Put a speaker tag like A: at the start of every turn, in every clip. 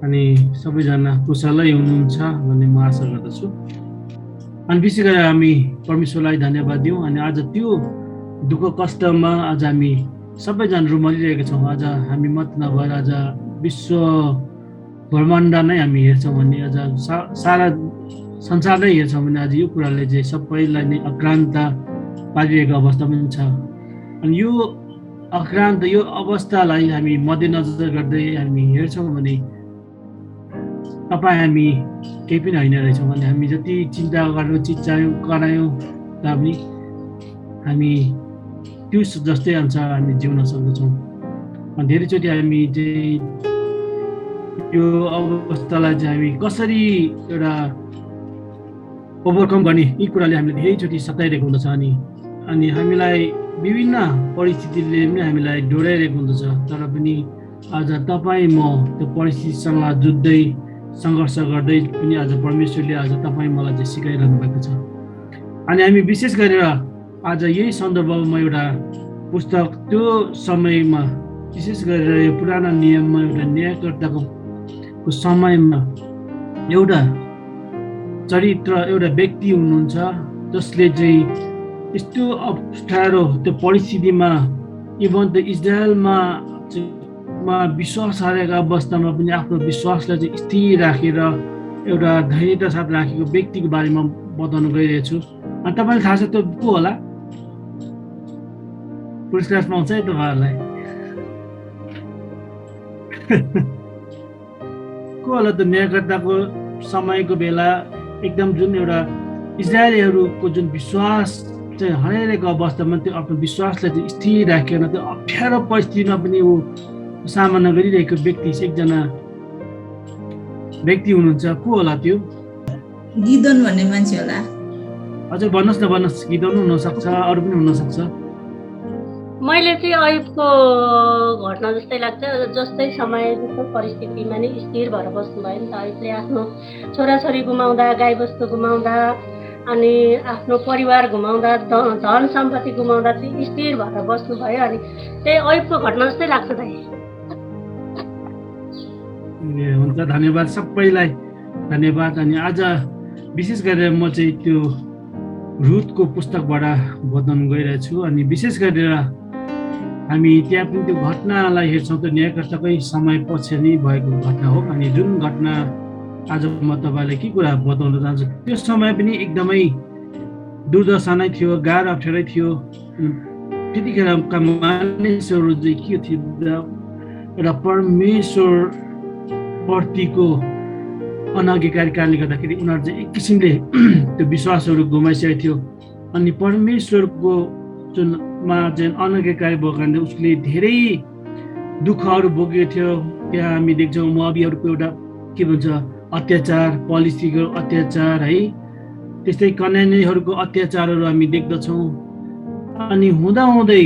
A: अनि सबैजना कुशलै हुनुहुन्छ भन्ने म आशा गर्दछु। अनि विशेष गरेर हामी परमेश्वरलाई धन्यवाद दिउँ। अनि आज त्यो दुःख कष्टमा आज हामी सबैजना रुमलिरहेका छौँ। आज हामी मात्र नभएर आज विश्व ब्रह्माण्ड नै हामी हेर्छौँ भने आज सारा संसारै हेर्छौँ भने आज यो कुराले चाहिँ सबैलाई नै आक्रान्त पारिरहेको अवस्था पनि छ। अनि यो आक्रान्त यो अवस्थालाई हामी मध्यनजर गर्दै हामी हेर्छौँ भने तपाईँ हामी केही पनि होइन रहेछौँ। भने हामी जति चिन्ता गरेर चिच्चायौँ करायौँ तापनि हामी त्यो जस्तै अनुसार हामी जिउन सक्दछौँ। धेरैचोटि हामी चाहिँ यो अवस्थालाई चाहिँ हामी कसरी एउटा ओभरकम गर्ने यी कुराले हामीले धेरैचोटि सताइरहेको हुँदछ। अनि हामीलाई विभिन्न परिस्थितिले पनि हामीलाई डोराइरहेको हुँदछ। तर पनि आज तपाईँ म त्यो परिस्थितिसँग जुझ्दै सङ्घर्ष गर्दै पनि आज परमेश्वरले आज तपाईँ मलाई चाहिँ सिकाइरहनु भएको छ। अनि हामी विशेष गरेर आज यही सन्दर्भमा म एउटा पुस्तक त्यो समयमा विशेष गरेर यो पुरानो नियममा एउटा न्यायकर्ताको समयमा एउटा चरित्र एउटा व्यक्ति हुनुहुन्छ जसले चाहिँ यस्तो अप्ठ्यारो त्यो परिस्थितिमा इभन त इजरायलमा विश्वास हारेको अवस्थामा पनि आफ्नो विश्वासलाई चाहिँ स्थिर राखेर एउटा धैर्यता साथ राखेको व्यक्तिको बारेमा बताउन गइरहेको छु। अनि तपाईँलाई थाहा छ त्यो को होला? पुरस्कार पाउँछ है तपाईँहरूलाई? को होला त? न्यायकर्ताको समयको बेला एकदम जुन एउटा इजरायलीहरूको जुन विश्वास चाहिँ हराइरहेको अवस्थामा त्यो आफ्नो विश्वासलाई चाहिँ स्थिर राखेर त्यो अप्ठ्यारो परिस्थितिमा पनि ऊ सामना गरिरहेको व्यक्ति एकजना व्यक्ति हुनुहुन्छ। को होला त्यो?
B: गिदोन भन्ने मान्छे होला।
A: हजुर भन्नुहोस् न, भन्नुहोस्। गिदोन हुनसक्छ, अरू पनि हुनसक्छ।
C: मैले चाहिँ अयुबको घटना जस्तै लाग्छ। जस्तै समय जस्तो परिस्थितिमा नै स्थिर भएर बस्नु भयो नि त। अयुबले आफ्नो छोराछोरी गुमाउँदा, गाईबस्तु गुमाउँदा, अनि आफ्नो परिवार गुमाउँदा, धन सम्पत्ति गुमाउँदा चाहिँ स्थिर भएर बस्नुभयो। अनि त्यही अयुबको घटना जस्तै लाग्छ त।
A: हुन्छ, धन्यवाद सबैलाई, धन्यवाद। अनि आज विशेष गरेर म चाहिँ त्यो रुथको पुस्तकबाट बताउन गइरहेको छु। अनि विशेष गरेर हामी त्यहाँ पनि त्यो घटनालाई हेर्छौँ। त्यो न्यायकर्ताकै समय पछि नै भएको घटना हो। अनि जुन घटना आज म तपाईँलाई के कुरा बताउन चाहन्छु, त्यो समय पनि एकदमै दुर्दशा नै थियो, गाह्रो अप्ठ्यारै थियो। त्यतिखेरका मानिसहरू चाहिँ के थियो, एउटा परमेश्वर प्रतिको अनाज्ञाकारी कारणले गर्दाखेरि उनीहरू चाहिँ एक किसिमले त्यो विश्वासहरू गुमाइसकेको थियो। अनि परमेश्वरको जुनमा चाहिँ अनाज्ञाकारी भएको कारणले उसले धेरै दुःखहरू भोगेको थियो। त्यहाँ हामी देख्छौँ मोआबीहरूको एउटा के भन्छ अत्याचार, पलिसीको अत्याचार है, त्यस्तै कनानीहरूको अत्याचारहरू हामी देख्दछौँ। अनि हुँदाहुँदै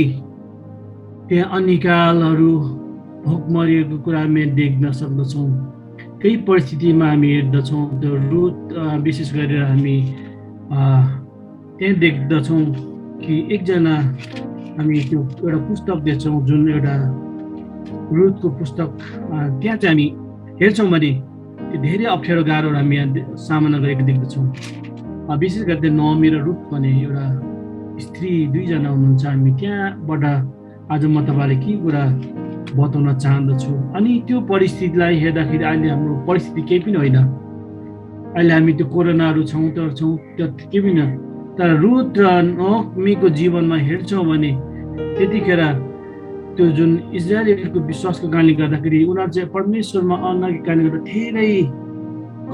A: त्यहाँ अनिकालहरू भोकमरीको कुरा हामी देख्न सक्दछौँ। केही परिस्थितिमा हामी हेर्दछौँ त्यो रुथ विशेष गरेर हामी त्यहाँ देख्दछौँ कि एकजना हामी त्यो एउटा पुस्तक देख्छौँ जुन एउटा रुथको पुस्तक। त्यहाँ चाहिँ हामी हेर्छौँ भने त्यो धेरै अप्ठ्यारो गाह्रोहरू हामी यहाँ सामना गरेको देख्दछौँ। विशेष गरी त्यो नोमी र रुथ भन्ने एउटा स्त्री दुईजना हुनुहुन्छ। हामी त्यहाँबाट आज म तपाईँलाई के कुरा बताउन चाहँदछु। अनि त्यो परिस्थितिलाई हेर्दाखेरि अहिले हाम्रो परिस्थिति केही पनि होइन। अहिले हामी त्यो कोरोनाहरू छौँ त्यो केही पनि। तर रुथ र नोमीको जीवनमा हेर्छौँ भने त्यतिखेर त्यो जुन इजरायलीहरूको विश्वासको कारणले गर्दाखेरि उनीहरू चाहिँ परमेश्वरमा अनाज्ञाको कारणले गर्दा धेरै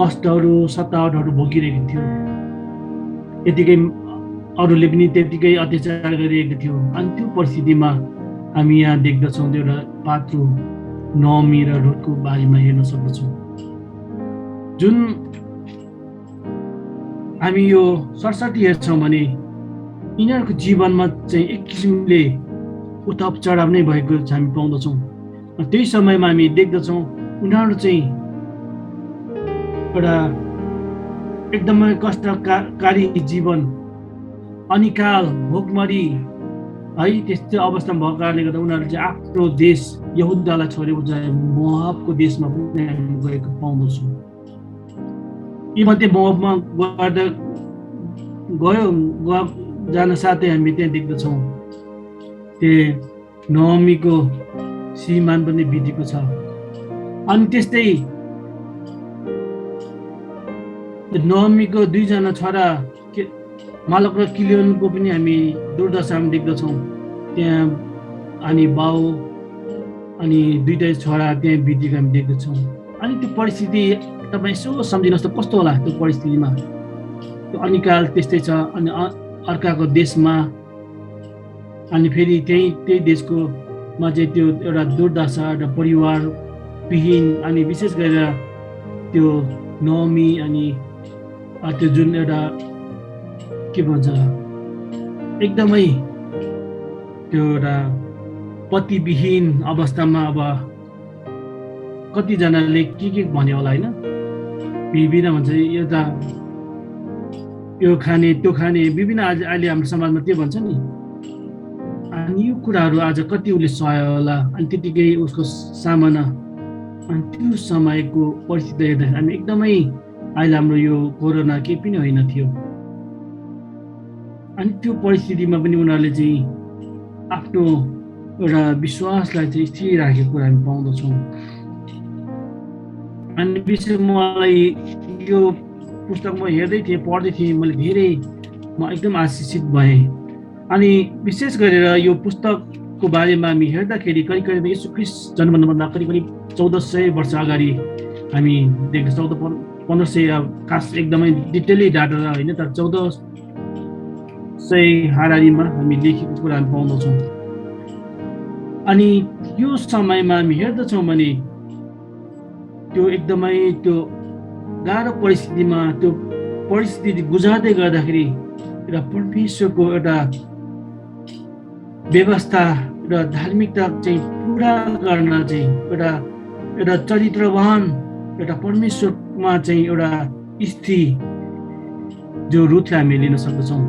A: कष्टहरू सतावटहरू भोगिरहेको थियो। यतिकै अरूले पनि त्यतिकै अत्याचार गरिरहेको थियो। अनि त्यो परिस्थितिमा हामी यहाँ देख्दछौँ त्यो एउटा पात्रो नोमी र रुथको बारेमा हेर्न सक्दछौँ। जुन हामी यो सरस्वती हेर्छौँ भने यिनीहरूको जीवनमा चाहिँ एक किसिमले उताप चढाव नै भएको हामी पाउँदछौँ। त्यही समयमा हामी देख्दछौँ उनीहरू चाहिँ एउटा एकदमै कष्टकारी जीवन, अनिकाल, भोकमरी है। त्यस्तो अवस्थामा भएको कारणले गर्दा उनीहरूले चाहिँ आफ्नो देश यहुदालाई छोडेर चाहिँ मोआबको देशमा पनि हामी गएको पाउँदछौँ। यी मध्ये मोआबमा जान साथै हामी त्यहाँ देख्दछौँ त्यो नोमीको श्रीमान पनि बितेको छ। अनि त्यस्तै नोमीको 2 जना छोरा मालक र किलियोनको पनि हामी दुर्दशामा देख्दछौँ। त्यहाँ अनि बाउ अनि 2टा छोरा त्यहाँ बितेको हामी देख्दछौँ। अनि त्यो परिस्थिति तपाईँ यसो सम्झिनुहोस् त कस्तो होला त्यो परिस्थितिमा। त्यो अनिकाल त्यस्तै छ। अनि अर्काको देशमा अनि फेरि त्यही देशको मा चाहिँ त्यो एउटा दुर्दशा, एउटा परिवार विहीन, अनि विशेष गरेर त्यो नोमी अनि त्यो जुन एउटा के भन्छ एकदमै त्यो एउटा पतिविहीन अवस्थामा अब कतिजनाले के भन्यो होला होइन, विभिन्न भन्छ यो खाने त्यो खाने विभिन्न अहिले हाम्रो समाजमा त्यो भन्छ नि। अनि यो कुराहरू आज कति उसले सह्यो होला। अनि त्यतिकै उसको सामना अनि त्यो समयको परिस्थिति हेर्दा हामी एकदमै अहिले हाम्रो यो कोरोना केही पनि होइन थियो। अनि त्यो परिस्थितिमा पनि उनीहरूले चाहिँ आफ्नो एउटा विश्वासलाई चाहिँ स्थिर राखेको कुरा हामी पाउँदछौँ। अनि विशेष मलाई यो पुस्तक म हेर्दै थिएँ, पढ्दै थिएँ, मैले धेरै म एकदम आशिषित भएँ। अनि विशेष गरेर यो पुस्तकको बारेमा हामी हेर्दाखेरि करिब यीशु ख्रीष्ट जन्म हुनुभन्दा करिब 1400 वर्ष अगाडि हामी देख्छ। 1400 खास एकदमै डिटेली डाटा होइन, तर 1400 हारारीमा हामी लेखेको कुरा हामी पाउँदछौँ। अनि यो समयमा हामी हेर्दछौँ भने त्यो एकदमै त्यो गाह्रो परिस्थितिमा त्यो परिस्थिति गुजार्दै गर्दाखेरि र परमेश्वरको एउटा व्यवस्था र धार्मिकता चाहिँ पुरा गर्न चाहिँ एउटा चरित्रवान एउटा परमेश्वरमा चाहिँ एउटा स्थिति जो रुथलाई हामी लिन सक्दछौँ।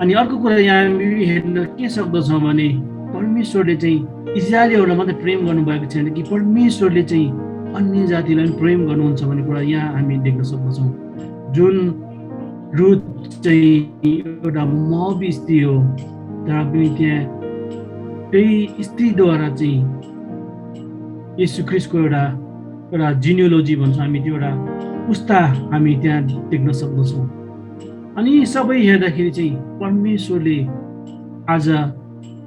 A: अनि अर्को कुरा यहाँ हामी हेर्न के सक्दछौँ भने परमेश्वरले चाहिँ इजरायलीहरूलाई मात्रै प्रेम गर्नुभएको छैन कि परमेश्वरले चाहिँ अन्य जातिलाई पनि प्रेम गर्नुहुन्छ भन्ने कुरा यहाँ हामी देख्न सक्दछौँ। जुन रुथ चाहिँ एउटा मोआबी स्त्री हो, तर पनि त्यहाँ त्यही स्त्रीद्वारा चाहिँ येशू ख्रीष्टको एउटा जिनियोलोजी भन्छौँ हामी, त्यो एउटा पुस्ता हामी त्यहाँ देख्न सक्दछौँ। अनि सबै हेर्दाखेरि चाहिँ परमेश्वरले आज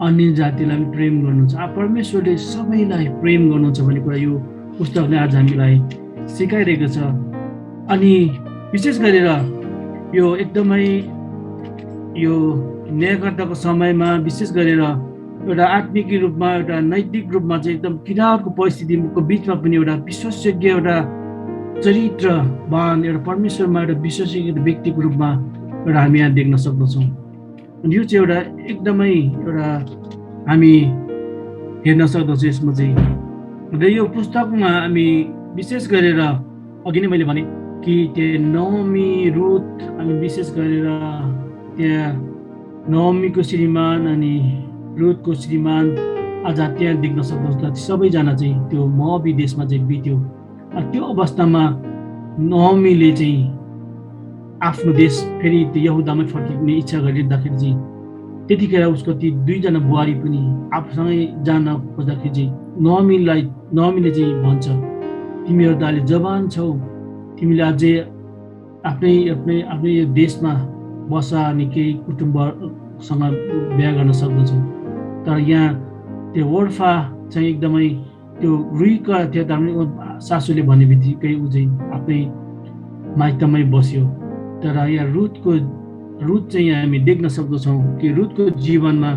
A: अन्य जातिलाई पनि प्रेम गर्नुहुन्छ, परमेश्वरले सबैलाई प्रेम गर्नुहुन्छ भन्ने कुरा यो पुस्तकले आज हामीलाई सिकाइरहेको छ। अनि विशेष गरेर यो एकदमै यो न्यायकर्ताको समयमा विशेष गरेर एउटा आत्मिक रूपमा एउटा नैतिक रूपमा चाहिँ एकदम किराँतको परिस्थितिको बिचमा पनि एउटा विश्वासयोग्य एउटा चरित्रवान एउटा परमेश्वरमा एउटा विश्वासयोग्य व्यक्तिको रूपमा एउटा हामी यहाँ देख्न सक्दछौँ। अनि यो चाहिँ एउटा एकदमै एउटा हामी हेर्न सक्दछौँ यसमा चाहिँ। र यो पुस्तकमा हामी विशेष गरेर अघि नै मैले भने कि त्यो नोमी रुथ अनि विशेष गरेर त्यहाँ नोमीको श्रीमान अनि रुथको श्रीमान आज त्यहाँ देख्न सक्दछौँ। सबैजना चाहिँ त्यो मोआबी देशमा चाहिँ बित्यो। त्यो अवस्थामा नोमीले चाहिँ आफ्नो देश फेरि त्यो यहुदामै फर्किने इच्छा गरिरहँदाखेरि चाहिँ त्यतिखेर उसको ती 2 जना बुहारी पनि आफूसँगै जान खोज्दाखेरि चाहिँ नोमीले चाहिँ भन्छ, तिमीहरू त अहिले जवान छौ, तिमीले अझै आफ्नै यो देशमा बस अनि केही कुटुम्बसँग बिहा गर्न सक्दछौ। तर यहाँ त्यो ओर्फा चाहिँ एकदमै त्यो रुइका थियो, तर सासूले भन्ने बित्तिकै ऊ चाहिँ आफ्नै माइतमै बस्यो। तर यहाँ रुथ चाहिँ हामी देख्न सक्दछौँ कि रुथको जीवनमा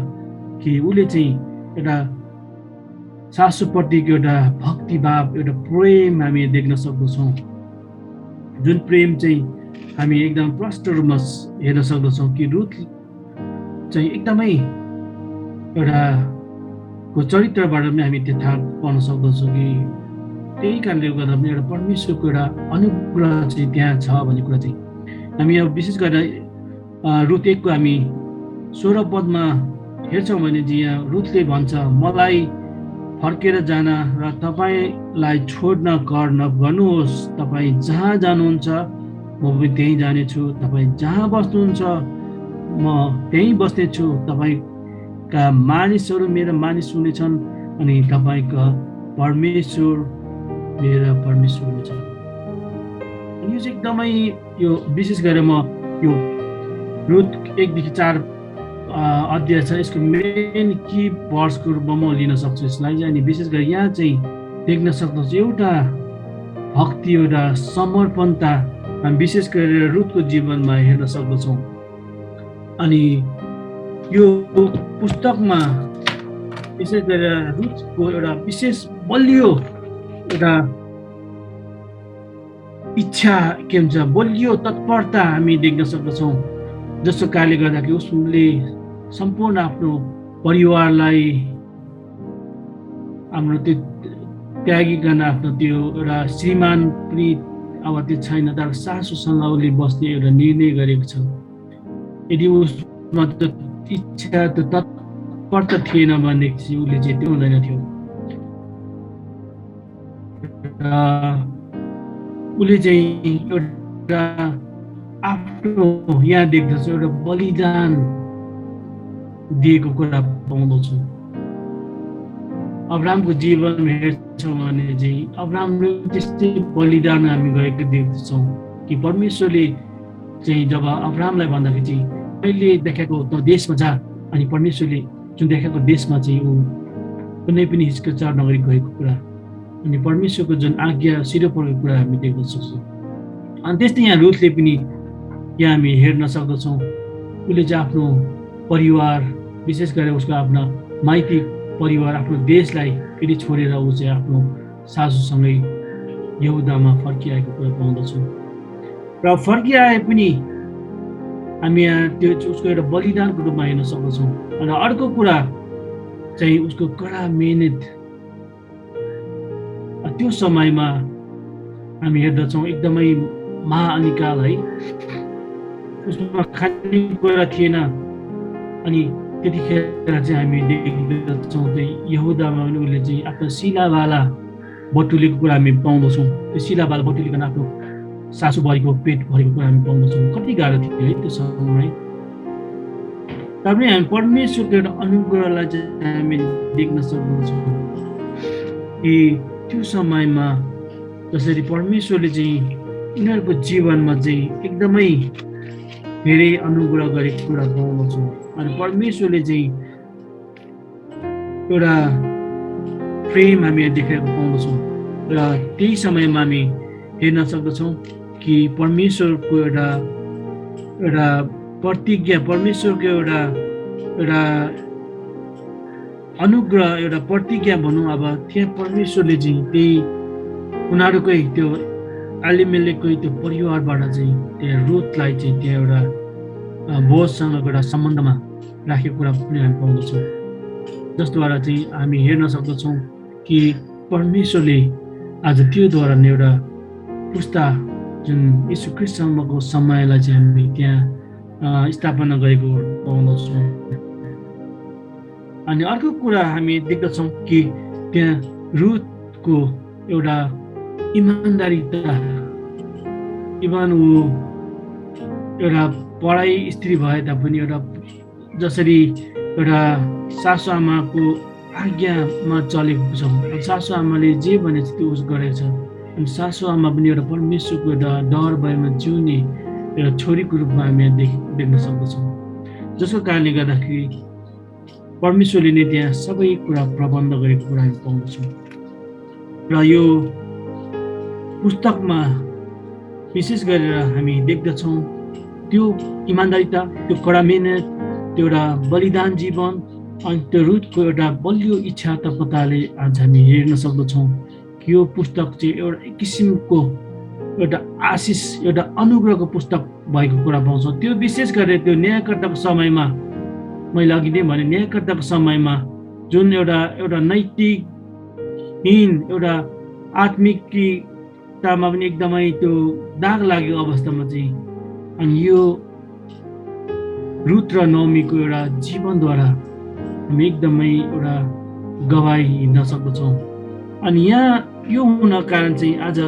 A: कि उसले चाहिँ एउटा सासूप्रतिको एउटा भक्तिभाव एउटा प्रेम हामी देख्न सक्दछौँ, जुन प्रेम चाहिँ हामी एकदम प्रष्ट रूपमा हेर्न सक्दछौँ कि रुथ चाहिँ एकदमै एउटा को चरित्रबाट पनि हामी त्यो थाहा पाउन सक्दछौँ कि त्यही कारणले गर्दा पनि एउटा परमेश्वरको एउटा अनुग्रह चाहिँ त्यहाँ छ भन्ने कुरा चाहिँ हामी अब विशेष गरेर रुथ 1 को हामी 16 पदमा हेर्छौँ भने चाहिँ यहाँ रुथले भन्छ मलाई फर्केर जान र तपाईँलाई छोड्न कर नगर्नुहोस्। तपाईँ जहाँ जानुहुन्छ म पनि त्यहीँ जानेछु, तपाईँ जहाँ बस्नुहुन्छ म त्यहीँ बस्नेछु। तपाईँका मानिसहरू मेरा मानिस हुनेछन् अनि तपाईँका परमेश्वर मेरा परमेश्वर हुनेछ। अनि यो चाहिँ एकदमै यो विशेष गरेर म यो रुथ 1 देखि 4 अध्याय छ, यसको मेन की वर्ड्सको रूपमा म लिन सक्छु यसलाई चाहिँ। अनि विशेष गरी यहाँ चाहिँ देख्न सक्दछु एउटा भक्ति, एउटा समर्पणता हामी विशेष गरेर रुथको जीवनमा हेर्न सक्दछौँ। अनि यो पुस्तकमा विशेष गरेर रुथको एउटा विशेष बलियो एउटा इच्छा के भन्छ बलियो तत्परता हामी देख्न सक्दछौँ, जसको कारणले गर्दाखेरि उसले सम्पूर्ण आफ्नो परिवारलाई हाम्रो त्यो त्यागिकन आफ्नो त्यो एउटा श्रीमान पनि अब त्यो छैन, तर सासूसँग उसले बस्ने एउटा निर्णय गरेको छ। यदि उसमा त्यो इच्छा त्यो तत्परता थिएन भनेदेखि उसले चाहिँ त्यो हुँदैन थियो। उसले चाहिँ एउटा आफ्नो यहाँ देख्दछु एउटा बलिदान दिएको कुरा पाउँदछु। अब्राहमको जीवन हेर्छौँ भने चाहिँ अब्राहमले त्यस्तै बलिदान हामी गएको देख्दछौँ कि परमेश्वरले चाहिँ जब अब्राहमलाई भन्दाखेरि चाहिँ अहिले देखाएको त देशमा जा, अनि परमेश्वरले जुन देखाएको देशमा चाहिँ ऊ कुनै पनि हिचकिचार नगरी गएको कुरा, अनि परमेश्वरको जुन आज्ञा सिरो परेको कुरा हामी देख्न सक्छौँ। अनि त्यस्तै यहाँ रुथले पनि यहाँ हामी हेर्न सक्दछौँ, उसले चाहिँ आफ्नो परिवार विशेष गरेर उसको आफ्ना माइती परिवार आफ्नो देशलाई फेरि छोडेर ऊ चाहिँ आफ्नो सासूसँगै यहुदामा फर्किआएको कुरा पाउँदछौँ। र फर्किआए पनि हामी यहाँ त्यो उसको एउटा बलिदानको रूपमा हेर्न सक्दछौँ। अनि अर्को कुरा चाहिँ उसको कडा मेहनत। त्यो समयमा हामी हेर्दछौँ एकदमै महाअनिकाल है, उसमा खानेकुरा थिएन। अनि त्यतिखेर चाहिँ हामी देख्दछौँ त्यो यहुदामा पनि उसले चाहिँ आफ्नो शिलावाला बटुलेको कुरा हामी पाउँदछौँ। त्यो शिलावाला बटुलिकन आफ्नो सासूबारीको पेट भरेको कुरा हामी पाउँदछौँ। कति गाह्रो थियो है त्यो समय। तर पनि हामी परमेश्वरको एउटा अनुग्रहलाई चाहिँ हामी देख्न सक्दछौँ कि त्यो समयमा जसरी परमेश्वरले चाहिँ यिनीहरूको जीवनमा चाहिँ एकदमै धेरै अनुग्रह गरेको कुरा पाउँदछौँ। अनि परमेश्वरले चाहिँ एउटा प्रेम हामी देखेको पाउँदछौँ। र त्यही समयमा हामी हेर्न सक्दछौँ कि परमेश्वरको एउटा प्रतिज्ञा, परमेश्वरको एउटा अनुग्रह, एउटा प्रतिज्ञा भनौँ अब, त्यहाँ परमेश्वरले चाहिँ त्यही उनीहरूकै त्यो एलिमेलेककै त्यो परिवारबाट चाहिँ त्यहाँ रुथलाई चाहिँ त्यहाँ एउटा बोजसँगको एउटा सम्बन्धमा राखेको कुरा पनि हामी पाउँदछौँ, जसद्वारा चाहिँ हामी हेर्न सक्दछौँ कि परमेश्वरले आज त्योद्वारा नै एउटा पुस्ता जुन यीशु ख्रीष्टसम्मको समयलाई चाहिँ हामी त्यहाँ स्थापना गरेको पाउँदछौँ। अनि अर्को कुरा हामी देख्दछौँ कि त्यहाँ रुथको एउटा इमान्दारिता, इभन ऊ एउटा पढाइ स्त्री भए तापनि एउटा जसरी एउटा सासु आमाको आज्ञामा चलेको छ, सासु आमाले जे भनेको त्यो उस गरेको छ। अनि सासु आमा पनि एउटा परमेश्वरको एउटा डर भएमा जिउने एउटा छोरीको रूपमा हामी देख्न सक्दछौँ, जसको कारणले गर्दाखेरि परमेश्वरले नै त्यहाँ सबै कुरा प्रबन्ध गरेको कुरा हामी पाउँदछौँ। र यो पुस्तकमा विशेष गरेर हामी देख्दछौँ त्यो इमान्दारिता, त्यो कडा मेहनत, त्यो एउटा बलिदान जीवन, अनि त्यो रुथको एउटा बलियो इच्छा तत्परताले आज हामी हेर्न सक्दछौँ कि यो पुस्तक चाहिँ एउटा एक किसिमको एउटा आशिष, एउटा अनुग्रहको पुस्तक भएको कुरा पाउँछौँ। त्यो विशेष गरेर त्यो न्यायकर्ताको समयमा, मैले अघि नै भने न्यायकर्ताको समयमा जुन एउटा नैतिकहीन, एउटा आत्मिकतामा पनि एकदमै त्यो दाग लागेको अवस्थामा चाहिँ अनि यो रुथ र नोमीको एउटा जीवनद्वारा हामी एकदमै एउटा गवाई हिँड्न सक्दछौँ। अनि यहाँ यो हुन कारण चाहिँ आज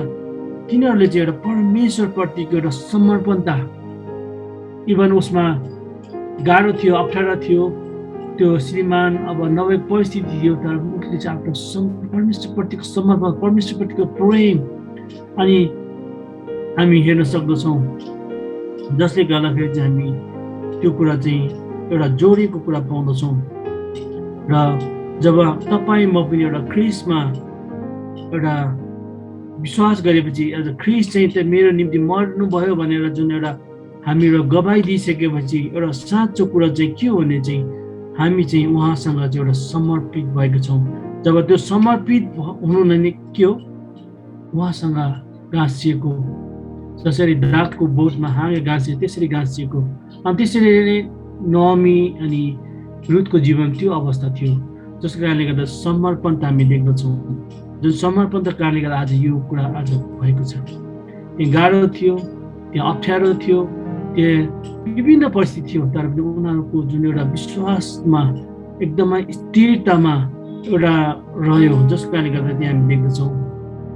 A: तिनीहरूले चाहिँ एउटा परमेश्वरप्रतिको एउटा समर्पणता, इभन उसमा गाह्रो थियो, अप्ठ्यारो थियो, त्यो श्रीमान अब नभएको परिस्थिति थियो, तर उसले चाहिँ आफ्नो परमेश्वरप्रतिको समर्पण, परमेश्वरप्रतिको प्रेम अनि हामी हेर्न सक्दछौँ, जसले गर्दाखेरि चाहिँ हामी त्यो कुरा चाहिँ एउटा जोडिएको कुरा पाउँदछौँ। र जब तपाईँ म पनि एउटा ख्रिस्टमा एउटा विश्वास गरेपछि आज ख्रिस्ट चाहिँ त मेरो निम्ति मर्नुभयो भनेर जुन एउटा हामीहरू गवाई दिइसकेपछि एउटा साँचो कुरा चाहिँ के हो भने चाहिँ हामी चाहिँ उहाँसँग चाहिँ एउटा समर्पित भएको छौँ। जब त्यो समर्पित हुनु नै के हो, उहाँसँग गाँसिएको, जसरी दागको बोटमा हाँगे गाँसियो त्यसरी गाँसिएको। अनि त्यसरी नै नोमी अनि रुथको जीवन त्यो अवस्था थियो, जसको कारणले गर्दा समर्पणता हामी देख्दछौँ। जुन समर्पणताको कारणले गर्दा आज यो कुरा आज भएको छ। त्यहाँ गाह्रो थियो, त्यहाँ अप्ठ्यारो थियो, त्यहाँ विभिन्न परिस्थिति थियो, तर पनि उनीहरूको जुन एउटा विश्वासमा एकदमै स्थिरतामा एउटा रह्यो, जसको कारणले गर्दा त्यहाँ हामी देख्दछौँ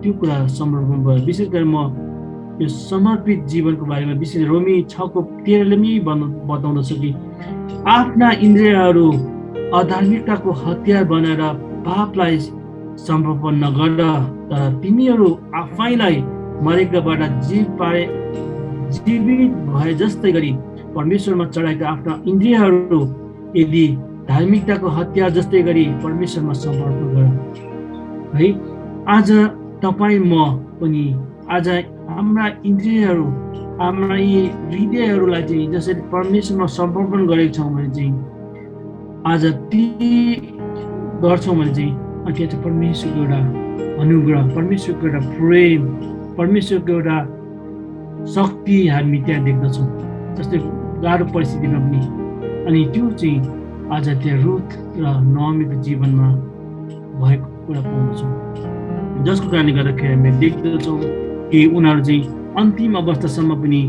A: त्यो कुरा समर्पण भयो। विशेष गरी म यो समर्पित जीवनको बारेमा विशेष रोमी 6:13 बताउँदछ कि आफ्ना इन्द्रियहरू अधार्मिकताको हतियार बनाएर पापलाई समर्पण नगर, तर तिमीहरू आफैलाई मरेकाबाट जीवित भए जस्तै गरी परमेश्वरमा चढाएका आफ्ना इन्द्रियहरू यदि धार्मिकताको हतियार जस्तै गरी परमेश्वरमा समर्पण गर। है, आज तपाईँ म पनि आज हाम्रा इन्द्रियहरू, हाम्रा यी हृदयहरूलाई चाहिँ जसरी परमेश्वरमा समर्पण गरेको छौँ भने चाहिँ आज ती गर्छौँ भने चाहिँ त्यहाँ चाहिँ परमेश्वरको एउटा अनुग्रह, परमेश्वरको एउटा प्रेम, परमेश्वरको एउटा शक्ति हामी त्यहाँ देख्दछौँ, जस्तै गाह्रो परिस्थितिमा पनि। अनि त्यो चाहिँ आज त्यहाँ रुथ र नोमीको जीवनमा भएको कुरा पाउँदछौँ, जसको कारणले गर्दाखेरि हामी देख्दछौँ कि उनीहरू चाहिँ अन्तिम अवस्थासम्म पनि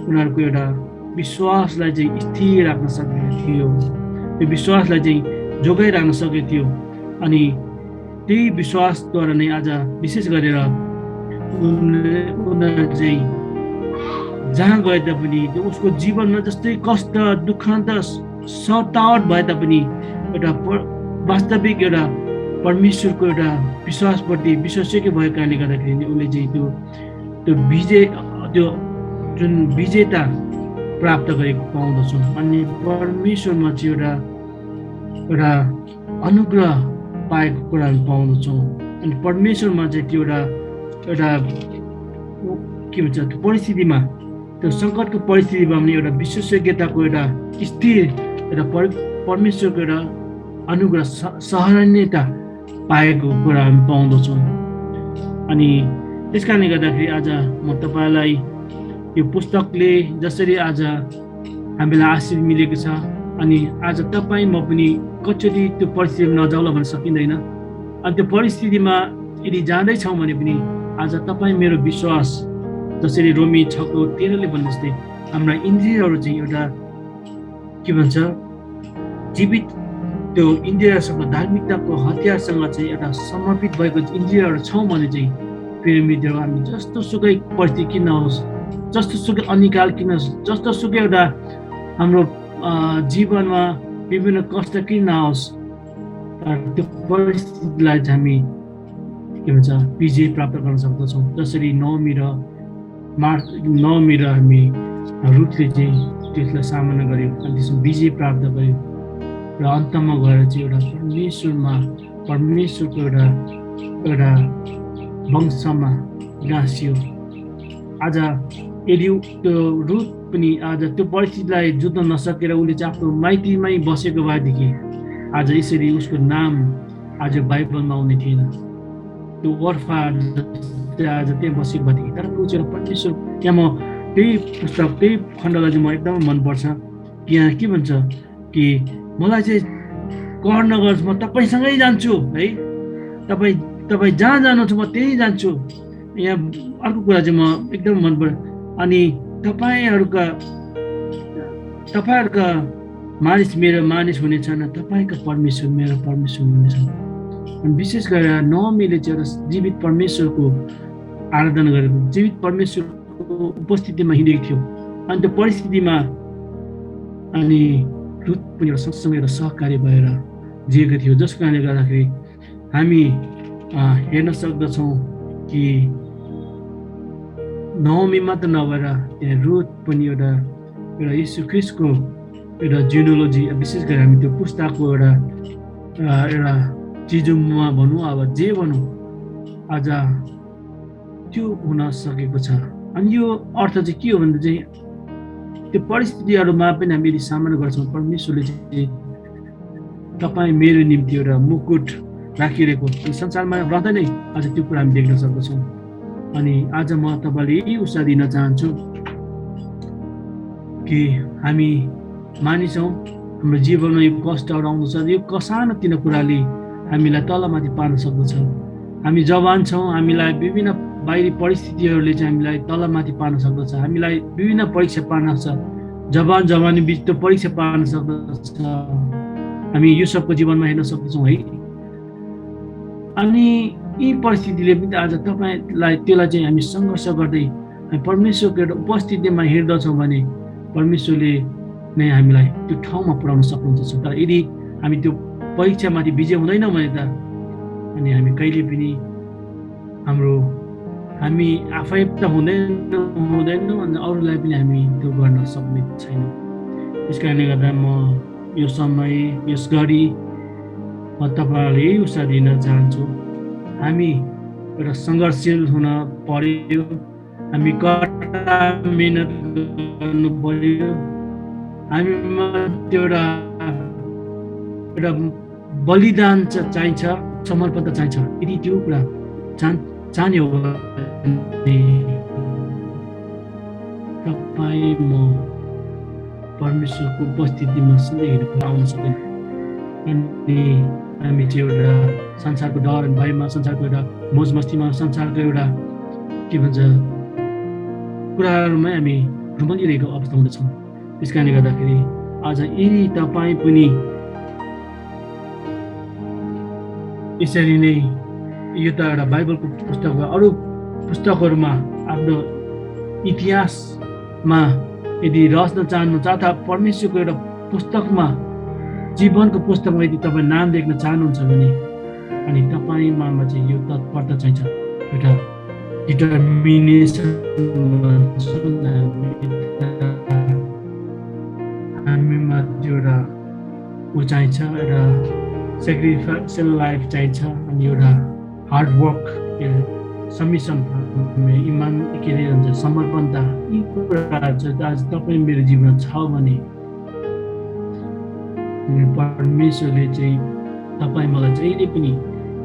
A: उनीहरूको एउटा विश्वासलाई चाहिँ स्थिर राख्न सकेको थियो, त्यो विश्वासलाई चाहिँ जोगाइराख्न सकेको थियो। अनि त्यही विश्वासद्वारा नै आज विशेष गरेर उनीहरू चाहिँ जहाँ गए तापनि त्यो उसको जीवनमा जस्तै कष्ट, दुःखान्त, सतावट भए तापनि एउटा वास्तविक एउटा परमेश्वरको एउटा विश्वासप्रति विश्वासयोग्य भएको कारणले गर्दाखेरि उसले चाहिँ त्यो जुन विजेता प्राप्त गरेको पाउँदछौँ। अनि परमेश्वरमा चाहिँ एउटा अनुग्रह पाएको कुरा पाउँदछौँ। अनि परमेश्वरमा चाहिँ त्यो एउटा के भन्छ, त्यो परिस्थितिमा, त्यो सङ्कटको परिस्थितिमा पनि एउटा विश्वासयोग्यताको एउटा स्थिर एउटा परमेश्वरको एउटा अनुग्रह सहनीयता पाएको कुरा हामी पाउँदछौँ। अनि त्यस कारणले गर्दाखेरि आज म तपाईँलाई यो पुस्तकले जसरी आज हामीलाई आशीष मिलेको छ, अनि आज तपाईँ म पनि कचोटि त्यो परिस्थितिमा नजाउला भन्न सकिँदैन। अनि त्यो परिस्थितिमा यदि जाँदैछौँ भने पनि आज तपाईँ मेरो विश्वास जसरी रोमी 6:13 भन्ने जस्तै हाम्रा इन्द्रियहरू चाहिँ एउटा के भन्छ, जीवित त्यो इन्द्रियसँग, धार्मिकताको हतियारसँग चाहिँ एउटा समर्पित भएको इन्द्रियहरू छौँ भने चाहिँ फेरि मित्रहरू हामी जस्तो सुकै परिस्थिति किन नहोस्, जस्तो सुकै अनिकाल किन होस्, जस्तो सुकै एउटा हाम्रो जीवनमा विभिन्न कष्ट किन नहोस्, तर त्यो परिस्थितिलाई चाहिँ हामी के भन्छ विजय प्राप्त गर्न सक्दछौँ। जसरी नोमी र हामी रुथले चाहिँ त्यसलाई सामना गर्यो अनि त्यसमा विजय प्राप्त गर्यो र अन्तमा गएर चाहिँ एउटा परमेश्वरको एउटा वंशमा गाँसियो। आज यदि त्यो रुथ पनि आज त्यो परिस्थितिलाई जुत्न नसकेर उसले चाहिँ आफ्नो माइतीमै बसेको भएदेखि आज यसरी उसको नाम आज बाइबलमा आउने थिएन, त्यो वर्फा आज त्यहाँ बसेको भएदेखि। तर त्यो चाहिँ परमेश्वर, यहाँ म त्यही पुस्तक, त्यही खण्डलाई चाहिँ म एकदमै मनपर्छ। यहाँ के भन्छ कि मलाई चाहिँ कर नगर्छ, म तपाईँसँगै जान्छु है, तपाईँ जहाँ जानुहुन्छ म त्यहीँ जान्छु। यहाँ अर्को कुरा चाहिँ म एकदम मनपर्छ। अनि तपाईँहरूका मानिस मेरो मानिस हुनेछ न तपाईँको परमेश्वर मेरो परमेश्वर हुनेछ। अनि विशेष गरेर नोमीले चाहिँ एउटा जीवित परमेश्वरको आराधना गरेको, जीवित परमेश्वरको उपस्थितिमा हिँडेको थियो। अनि त्यो परिस्थितिमा अनि रुथ पनि एउटा सँगसँगै एउटा सहकारी भएर जिएको थियो, जसको कारणले गर्दाखेरि हामी हेर्न सक्दछौँ कि नवमी मात्र नभएर त्यहाँ रुथ पनि एउटा यीशु ख्रीष्टको एउटा जियोनोलोजी, विशेष गरी हामी त्यो पुस्ताको एउटा चिजुमा भनौँ, अब जे भनौँ, आज त्यो हुन सकेको छ। अनि यो अर्थ चाहिँ के हो भन्दा चाहिँ त्यो परिस्थितिहरूमा पनि हामी यदि सामना गर्छौँ, परमेश्वरले चाहिँ तपाईँ मेरो निम्ति एउटा मुकुट राखिरहेको संसारमा रहँदै नै आज त्यो कुरा हामी देख्न सक्दछौँ। अनि आज म तपाईँले यही उत्साह दिन चाहन्छु कि हामी मानिसौँ, हाम्रो जीवनमा यो कष्टहरू आउँदछ, यो सानो तिनो कुराले हामीलाई तलमाथि पार्न सक्दछ। हामी जवान छौँ, हामीलाई विभिन्न बाहिरी परिस्थितिहरूले चाहिँ हामीलाई तलमाथि पार्न सक्दछ, हामीलाई विभिन्न परीक्षा पार्न सक्छ, जवानी बिच त्यो परीक्षा पार्न सक्दछ, हामी यो सबको जीवनमा हेर्न सक्दछौँ है। अनि यी परिस्थितिले पनि आज तपाईँलाई त्यसलाई चाहिँ हामी सङ्घर्ष गर्दै हामी परमेश्वरको एउटा उपस्थितिमा हिँड्दछौँ भने परमेश्वरले नै हामीलाई त्यो ठाउँमा पुर्याउन सक्नुहुन्छ। तर यदि हामी त्यो परीक्षामाथि विजय हुँदैनौँ भने त अनि हामी कहिले पनि हामी आफै त हुँदैनौँ अनि अरूलाई पनि हामी त्यो गर्न सक्ने छैनौँ। त्यस कारणले गर्दा म यो समय यस घडी म तपाईँहरूलाई यही उत्साह दिन चाहन्छु, हामी एउटा सङ्घर्षशील हुन पर्यो, हामी कडा मेहनत गर्नु पर्यो, हामीमा त्यो एउटा बलिदान चाहिन्छ, समर्पण त चाहिन्छ। यदि त्यो कुरा चाहने हो भने तपाईँ म परमेश्वरको उपस्थितिमा सधैँ आउन सक्दैन। अनि हामी चाहिँ एउटा संसारको डर अनि भयमा, संसारको एउटा मोज मस्तीमा, संसारको एउटा के भन्छ कुराहरूमै हामी रुमलिरहेको अवस्था हुँदछौँ। त्यस कारणले गर्दाखेरि आज यदि तपाईँ पनि यसरी नै यो त एउटा बाइबलको पुस्तक वा अरू पुस्तकहरूमा आफ्नो इतिहासमा यदि रच्न चाहनुहुन्छ अथवा परमेश्वरको एउटा पुस्तकमा, जीवनको पुस्तकमा यदि तपाईँ नाम लेख्न चाहनुहुन्छ भने अनि तपाईँमा चाहिँ यो तत्परता चाहिन्छ, एउटा डिटर्मिनेसन हामीमा त्यो एउटा ऊ चाहिन्छ, एउटा सेक्रिफाइसियल लाइफ चाहिन्छ, अनि एउटा हार्डवर्क, समिसन, इमान के अरे भन्छ समर्पणता, यी कुराहरू चाहिँ आज तपाईँ मेरो जीवनमा छ भने परमेश्वरले चाहिँ तपाईँ मलाई जहिले पनि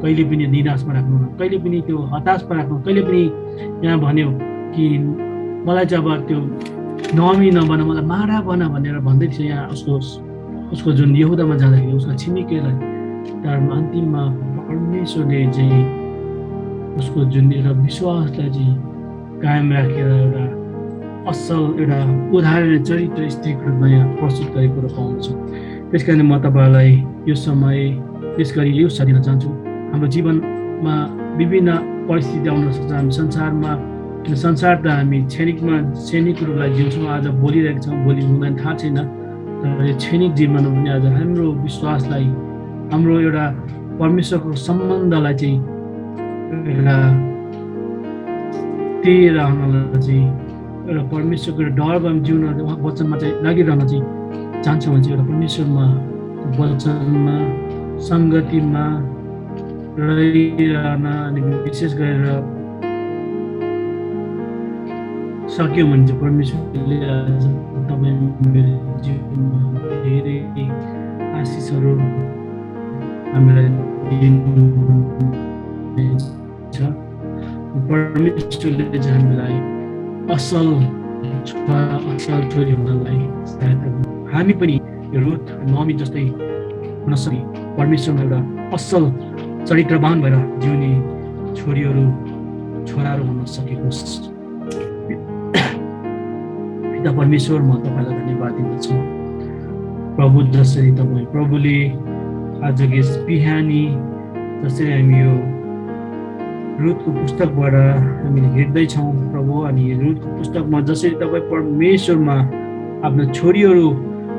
A: कहिले पनि निराशमा राख्नु, कहिले पनि त्यो हताशमा राख्नु, कहिले पनि यहाँ भन्यो कि मलाई चाहिँ अब त्यो नमी नबन, मलाई मारा बन भनेर भन्दै थियो यहाँ उसको जुन यहुदामा जाँदाखेरि उसको छिमेकीलाई। तर अन्तिममा परमेश्वरले चाहिँ उसको जुन एउटा विश्वासलाई चाहिँ कायम राखेर एउटा असल एउटा उदाहरण चरित्र स्त्रीको रूपमा यहाँ प्रस्तुत गरेको पाउँछु। त्यस कारण म तपाईँलाई यो समय यस गरी यो उत्साह दिन चाहन्छु। हाम्रो जीवनमा विभिन्न परिस्थिति आउन सक्छ, हामी संसार त हामी क्षणिक रूपलाई जिउँछौँ, आज बोलिरहेको छौँ, भोलि हुँदैन थाहा छैन। तर यो क्षणिक जीवनमा पनि आज हाम्रो विश्वासलाई, हाम्रो एउटा परमेश्वरको सम्बन्धलाई चाहिँ एउटा त्यही रहनलाई चाहिँ एउटा परमेश्वरको डरमा जिउन, उहाँ वचनमा चाहिँ लागिरहन चाहिँ चाहन्छौँ भने चाहिँ एउटा परमेश्वरमा वचनमा सङ्गतिमा रहिरहन, अनि विशेष गरेर सक्यो भने चाहिँ परमेश्वरले आज तपाईँ मेरो जीवनमा धेरै आशिषहरू हामीलाई दिनुहुन्छ। परमेश्वरले चाहिँ हामीलाई असल छोरी हुनलाई सहायता गर्नु। हामी पनि रुथ नमी जस्तै हुन सके परमेश्वरमा एउटा असल चरित्रवान भएर जिउने छोराहरू हुन सकेको पिता परमेश्वर, म तपाईँलाई धन्यवाद दिन्दछु। प्रभु जसरी तपाईँ प्रभुले आजको यस बिहानी जसरी हामी यो रुथको पुस्तकबाट हामीले हेर्दैछौँ प्रभु, अनि रुथको पुस्तकमा जसरी तपाईँ परमेश्वरमा आफ्ना छोरीहरू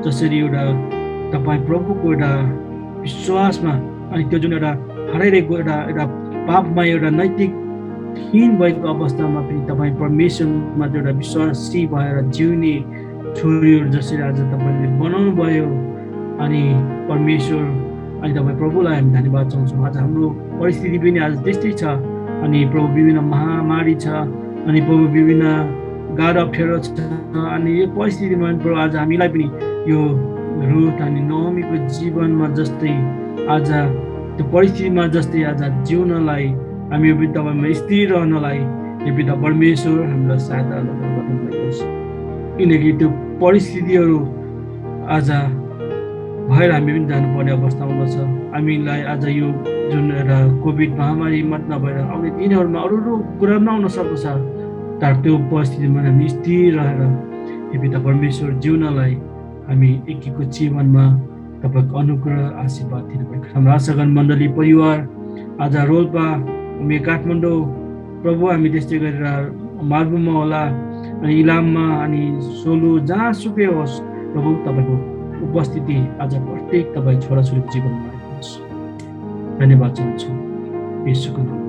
A: जसरी एउटा तपाईँ प्रभुको एउटा विश्वासमा अनि त्यो जुन एउटा हराइरहेको एउटा पापमा एउटा नैतिकहीन भएको अवस्थामा पनि तपाईँ परमेश्वरमा एउटा विश्वासी भएर जिउने छोरीहरू जसरी आज तपाईँले बनाउनु भयो। अनि परमेश्वर अनि तपाईँ प्रभुलाई हामी धन्यवाद चाहन्छौँ। आज हाम्रो परिस्थिति पनि आज त्यस्तै छ, अनि प्रभु विभिन्न महामारी छ, अनि प्रभु विभिन्न गाह्रो अप्ठ्यारो छ, अनि यो परिस्थितिमा प्रभु आज हामीलाई पनि यो रुथ अनि नहोमीको जीवनमा जस्तै आज त्यो परिस्थितिमा जस्तै आज जिउनलाई हामी यो तपाईँमा स्थिर रहनलाई यो पिता परमेश्वर हामीलाई सहायता गर्नुभएको छ। किनकि त्यो परिस्थितिहरू आज भएर हामी पनि जानुपर्ने अवस्था हुँदछ। हामीलाई आज यो जुन एउटा कोभिड महामारी मात्र नभएर आउने दिनहरूमा अरू कुरा पनि आउन सक्दछ, तर त्यो परिस्थितिमा हामी स्थिर रहेर यो पिता परमेश्वर जिउनलाई हामी एकीको जीवनमा तपाईँको अनुग्रह आशीर्वाद दिनुभएको। हाम्रो आशागण मण्डली परिवार आज रोल्पा काठमाडौँ प्रभु हामी त्यस्तै गरेर मार्बुमा होला अनि इलाममा अनि सोलु जहाँसुकै होस् प्रभु तपाईँको उपस्थिति आज प्रत्येक तपाईँ छोराछोरीको जीवनमा आइदिनुहोस्। धन्यवाद चाहन्छु येशूको नाममा।